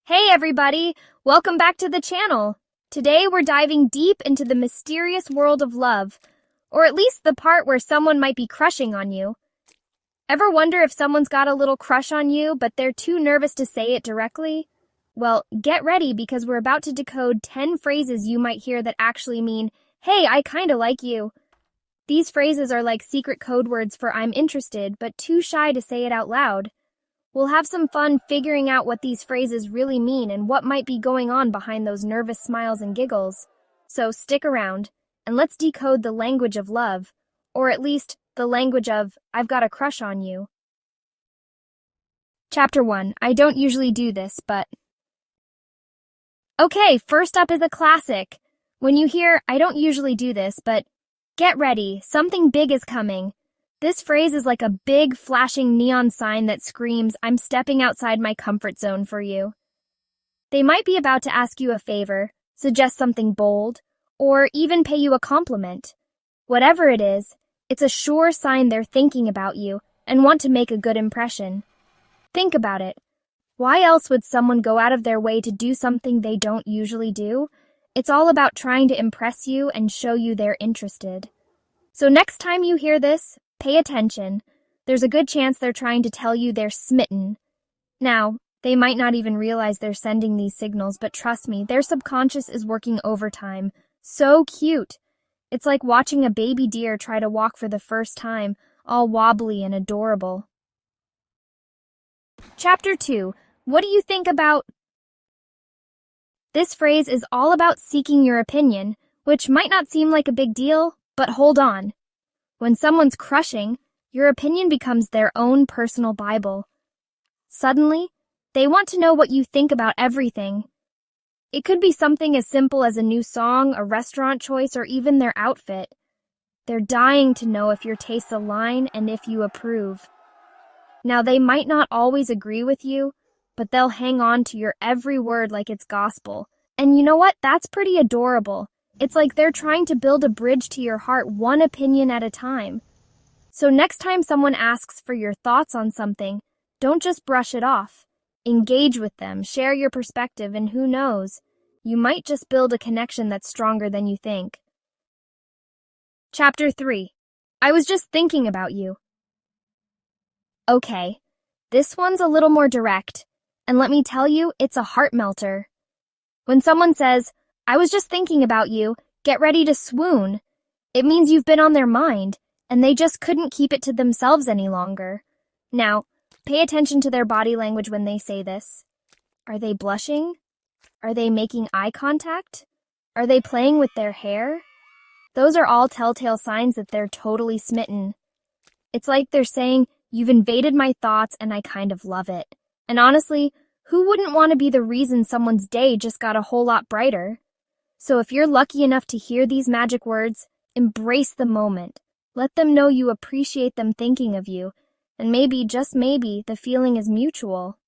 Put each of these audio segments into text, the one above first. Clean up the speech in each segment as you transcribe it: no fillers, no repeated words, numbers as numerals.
Hey everybody! Welcome back to the channel. Today we're diving deep into the mysterious world of love, or at least the part where someone might be crushing on you. Ever wonder if someone's got a little crush on you, but they're too nervous to say it directly? Well, get ready because we're about to decode 10 phrases you might hear that actually mean, "Hey, I kinda like you." These phrases are like secret code words for "I'm interested," but too shy to say it out loud. We'll have some fun figuring out what these phrases really mean and what might be going on behind those nervous smiles and giggles. So stick around, and let's decode the language of love, or at least the language of "I've got a crush on you." Chapter 1. I don't usually do this, but... Okay, first up is a classic. When you hear, "I don't usually do this, but..." Get ready, something big is coming. This phrase is like a big, flashing neon sign that screams, "I'm stepping outside my comfort zone for you." They might be about to ask you a favor, suggest something bold, or even pay you a compliment. Whatever it is, it's a sure sign they're thinking about you and want to make a good impression. Think about it. Why else would someone go out of their way to do something they don't usually do? It's all about trying to impress you and show you they're interested. So next time you hear this, pay attention. There's a good chance they're trying to tell you they're smitten. Now, they might not even realize they're sending these signals, but trust me, their subconscious is working overtime. So cute. It's like watching a baby deer try to walk for the first time, all wobbly and adorable. Chapter 2. What do you think about... This phrase is all about seeking your opinion, which might not seem like a big deal, but hold on. When someone's crushing, your opinion becomes their own personal Bible. Suddenly, they want to know what you think about everything. It could be something as simple as a new song, a restaurant choice, or even their outfit. They're dying to know if your tastes align and if you approve. Now, they might not always agree with you, but they'll hang on to your every word like it's gospel. And you know what? That's pretty adorable. It's like they're trying to build a bridge to your heart one opinion at a time. So next time someone asks for your thoughts on something, don't just brush it off. Engage with them, share your perspective, and who knows, you might just build a connection that's stronger than you think. Chapter 3. I was just thinking about you. Okay, this one's a little more direct, and let me tell you, it's a heart melter. When someone says, "I was just thinking about you," get ready to swoon. It means you've been on their mind, and they just couldn't keep it to themselves any longer. Now, pay attention to their body language when they say this. Are they blushing? Are they making eye contact? Are they playing with their hair? Those are all telltale signs that they're totally smitten. It's like they're saying, "You've invaded my thoughts and I kind of love it." And honestly, who wouldn't want to be the reason someone's day just got a whole lot brighter? So if you're lucky enough to hear these magic words, embrace the moment. Let them know you appreciate them thinking of you, and maybe, just maybe, the feeling is mutual.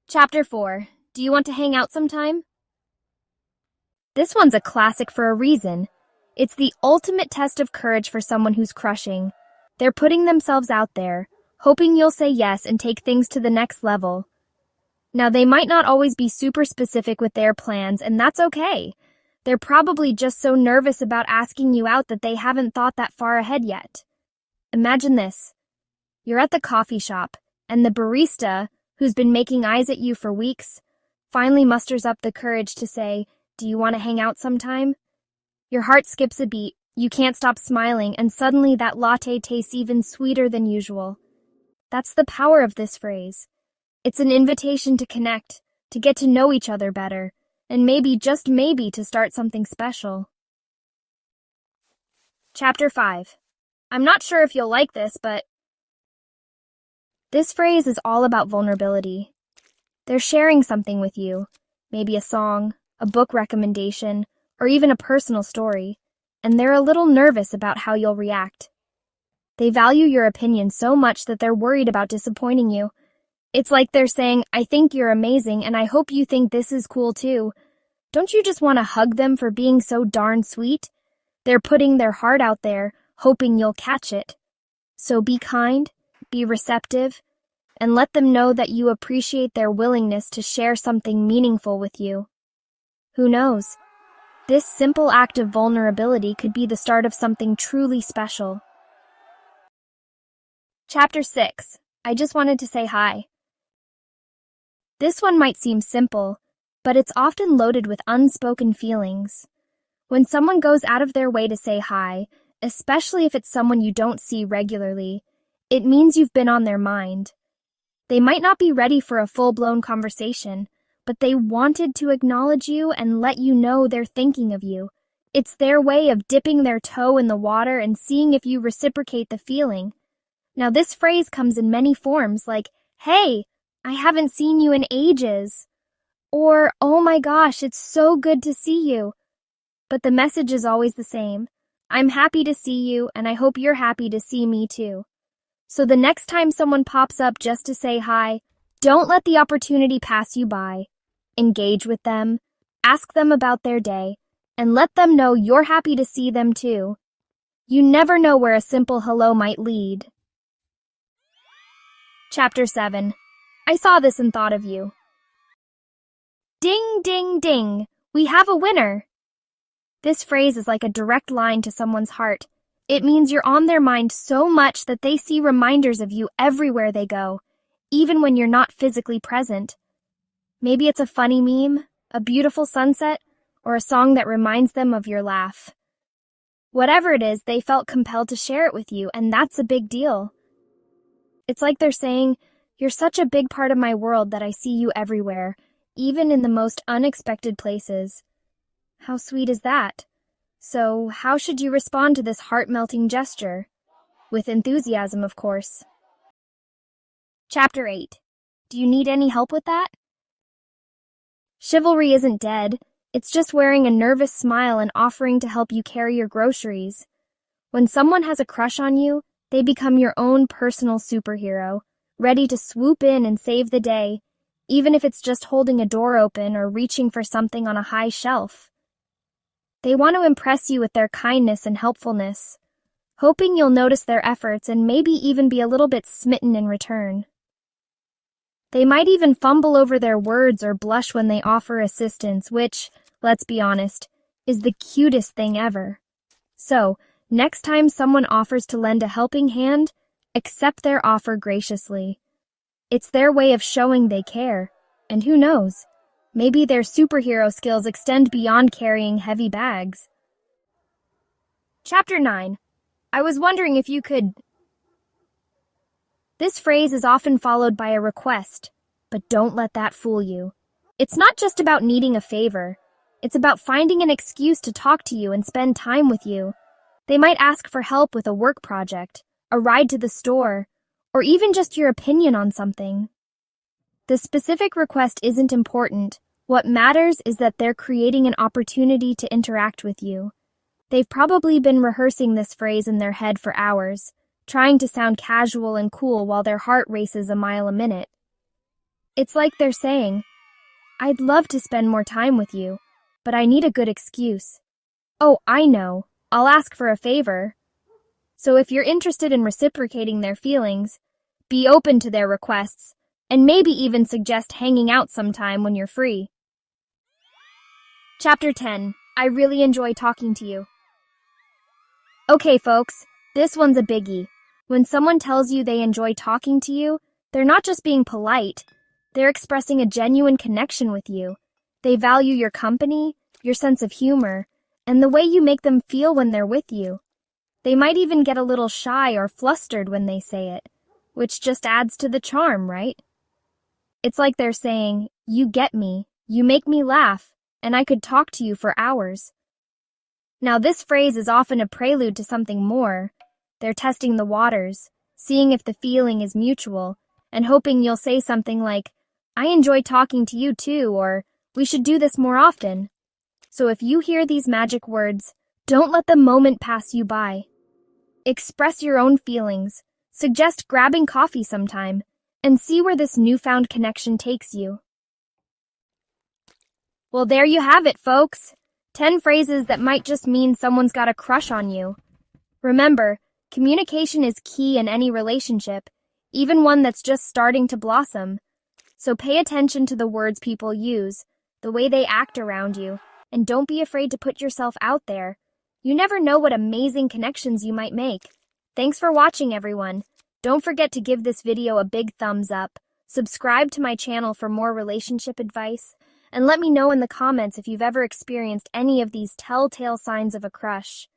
Chapter 4. Do you want to hang out sometime? This one's a classic for a reason. It's the ultimate test of courage for someone who's crushing. They're putting themselves out there, hoping you'll say yes and take things to the next level. Now, they might not always be super specific with their plans, and that's okay. They're probably just so nervous about asking you out that they haven't thought that far ahead yet. Imagine this. You're at the coffee shop, and the barista, who's been making eyes at you for weeks, finally musters up the courage to say, "Do you want to hang out sometime?" Your heart skips a beat, you can't stop smiling, and suddenly that latte tastes even sweeter than usual. That's the power of this phrase. It's an invitation to connect, to get to know each other better, and maybe, just maybe, to start something special. Chapter 5. I'm not sure if you'll like this, but... This phrase is all about vulnerability. They're sharing something with you, maybe a song, a book recommendation, or even a personal story, and they're a little nervous about how you'll react. They value your opinion so much that they're worried about disappointing you. It's like they're saying, "I think you're amazing, and I hope you think this is cool too." Don't you just want to hug them for being so darn sweet? They're putting their heart out there, hoping you'll catch it. So be kind, be receptive, and let them know that you appreciate their willingness to share something meaningful with you. Who knows? This simple act of vulnerability could be the start of something truly special. Chapter 6. I just wanted to say hi. This one might seem simple, but it's often loaded with unspoken feelings. When someone goes out of their way to say hi, especially if it's someone you don't see regularly, it means you've been on their mind. They might not be ready for a full-blown conversation, but they wanted to acknowledge you and let you know they're thinking of you. It's their way of dipping their toe in the water and seeing if you reciprocate the feeling. Now, this phrase comes in many forms like, "Hey, I haven't seen you in ages," or, "Oh my gosh, it's so good to see you." But the message is always the same. I'm happy to see you, and I hope you're happy to see me too. So the next time someone pops up just to say hi, don't let the opportunity pass you by. Engage with them, ask them about their day, and let them know you're happy to see them too. You never know where a simple hello might lead. Chapter 7. I saw this and thought of you. Ding, ding, ding. We have a winner. This phrase is like a direct line to someone's heart. It means you're on their mind so much that they see reminders of you everywhere they go, even when you're not physically present. Maybe it's a funny meme, a beautiful sunset, or a song that reminds them of your laugh. Whatever it is, they felt compelled to share it with you, and that's a big deal. It's like they're saying, "You're such a big part of my world that I see you everywhere, even in the most unexpected places." How sweet is that? So, how should you respond to this heart-melting gesture? With enthusiasm, of course. Chapter 8. Do you need any help with that? Chivalry isn't dead. It's just wearing a nervous smile and offering to help you carry your groceries. When someone has a crush on you, they become your own personal superhero, ready to swoop in and save the day, even if it's just holding a door open or reaching for something on a high shelf. They want to impress you with their kindness and helpfulness, hoping you'll notice their efforts and maybe even be a little bit smitten in return. They might even fumble over their words or blush when they offer assistance, which, let's be honest, is the cutest thing ever. So, next time someone offers to lend a helping hand, accept their offer graciously. It's their way of showing they care, and who knows? Maybe their superhero skills extend beyond carrying heavy bags. Chapter 9. I was wondering if you could... This phrase is often followed by a request, but don't let that fool you. It's not just about needing a favor. It's about finding an excuse to talk to you and spend time with you. They might ask for help with a work project, a ride to the store, or even just your opinion on something. The specific request isn't important. What matters is that they're creating an opportunity to interact with you. They've probably been rehearsing this phrase in their head for hours, trying to sound casual and cool while their heart races a mile a minute. It's like they're saying, "I'd love to spend more time with you, but I need a good excuse. Oh, I know. I'll ask for a favor." So if you're interested in reciprocating their feelings, be open to their requests, and maybe even suggest hanging out sometime when you're free. Chapter 10. I really enjoy talking to you. Okay, folks, this one's a biggie. When someone tells you they enjoy talking to you, they're not just being polite, they're expressing a genuine connection with you. They value your company, your sense of humor, and the way you make them feel when they're with you. They might even get a little shy or flustered when they say it, which just adds to the charm, right? It's like they're saying, "You get me, you make me laugh, and I could talk to you for hours." Now, this phrase is often a prelude to something more. They're testing the waters, seeing if the feeling is mutual, and hoping you'll say something like, "I enjoy talking to you too," or "We should do this more often." So if you hear these magic words, don't let the moment pass you by. Express your own feelings, suggest grabbing coffee sometime, and see where this newfound connection takes you. Well, there you have it, folks. 10 phrases that might just mean someone's got a crush on you. Remember, communication is key in any relationship, even one that's just starting to blossom. So pay attention to the words people use, the way they act around you, and don't be afraid to put yourself out there. You never know what amazing connections you might make. Thanks for watching, everyone. Don't forget to give this video a big thumbs up, subscribe to my channel for more relationship advice, and let me know in the comments if you've ever experienced any of these telltale signs of a crush.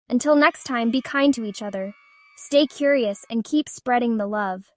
Until next time, be kind to each other, stay curious, and keep spreading the love.